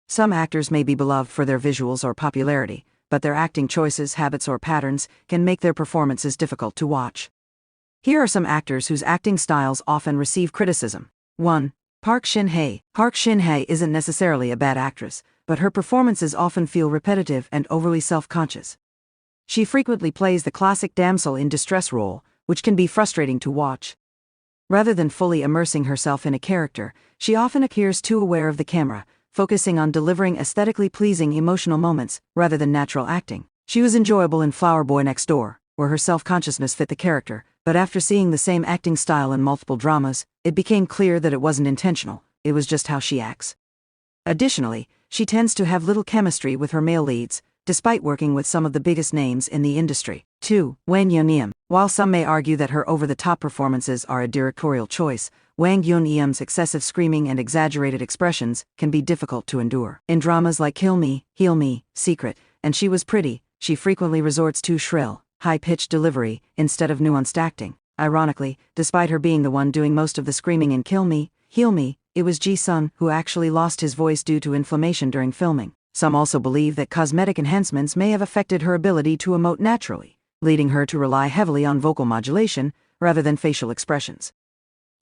Some actors may be beloved for their visuals or popularity, but their acting choices, habits, or patterns can make their performances difficult to watch. Here are some actors whose acting styles often receive criticism. 1. Park Shin-hye. Park Shin-hye isn't necessarily a bad actress, but her performances often feel repetitive and overly self-conscious. She frequently plays the classic damsel in distress role, which can be frustrating to watch. Rather than fully immersing herself in a character, she often appears too aware of the camera, focusing on delivering aesthetically pleasing emotional moments rather than natural acting. She was enjoyable in Flower Boy Next Door, where her self-consciousness fit the character, but after seeing the same acting style in multiple dramas, it became clear that it wasn't intentional, it was just how she acts. Additionally, she tends to have little chemistry with her male leads, despite working with some of the biggest names in the industry. 2. Wang Yeon-eum. While some may argue that her over-the-top performances are a directorial choice, Wang Yeon-eum's excessive screaming and exaggerated expressions can be difficult to endure. In dramas like Kill Me, Heal Me, Secret, and She Was Pretty, she frequently resorts to shrill, high-pitched delivery instead of nuanced acting. Ironically, despite her being the one doing most of the screaming in Kill Me, Heal Me, it was Ji-sun who actually lost his voice due to inflammation during filming. Some also believe that cosmetic enhancements may have affected her ability to emote naturally, leading her to rely heavily on vocal modulation rather than facial expressions.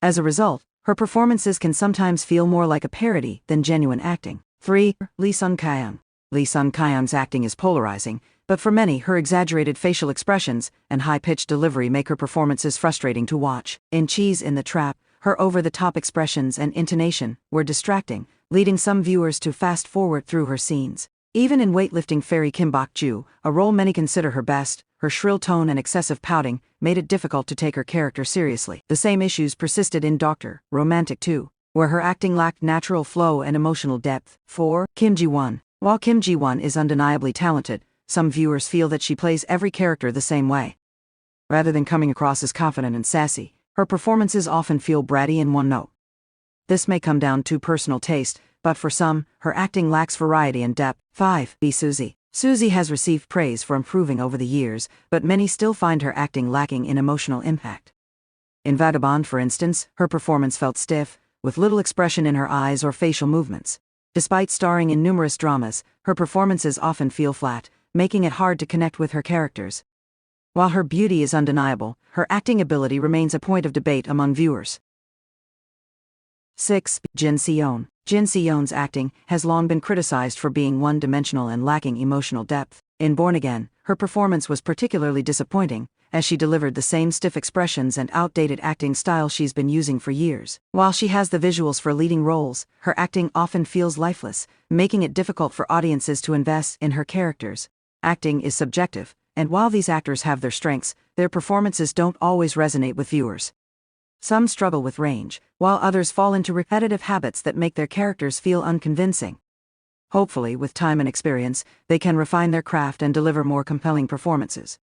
As a result, her performances can sometimes feel more like a parody than genuine acting. 3. Lee Sun-kyung. Lee Sun-kyung's acting is polarizing, but for many, her exaggerated facial expressions and high-pitched delivery make her performances frustrating to watch. In Cheese in the Trap, her over-the-top expressions and intonation were distracting, leading some viewers to fast-forward through her scenes. Even in Weightlifting Fairy Kim Bok-ju, a role many consider her best, her shrill tone and excessive pouting made it difficult to take her character seriously. The same issues persisted in Dr. Romantic 2, where her acting lacked natural flow and emotional depth. 4. Kim Ji-won. While Kim Ji-won is undeniably talented, some viewers feel that she plays every character the same way. Rather than coming across as confident and sassy, her performances often feel bratty and one-note. This may come down to personal taste, but for some, her acting lacks variety and depth. 5. B. Suzy. Suzy has received praise for improving over the years, but many still find her acting lacking in emotional impact. In Vagabond, for instance, her performance felt stiff, with little expression in her eyes or facial movements. Despite starring in numerous dramas, her performances often feel flat, making it hard to connect with her characters. While her beauty is undeniable, her acting ability remains a point of debate among viewers. 6. Jin Si-yeon. Jin Si-yeon's acting has long been criticized for being one-dimensional and lacking emotional depth. In Born Again, her performance was particularly disappointing, as she delivered the same stiff expressions and outdated acting style she's been using for years. While she has the visuals for leading roles, her acting often feels lifeless, making it difficult for audiences to invest in her characters. Acting is subjective, and while these actors have their strengths, their performances don't always resonate with viewers. Some struggle with range, while others fall into repetitive habits that make their characters feel unconvincing. Hopefully, with time and experience, they can refine their craft and deliver more compelling performances.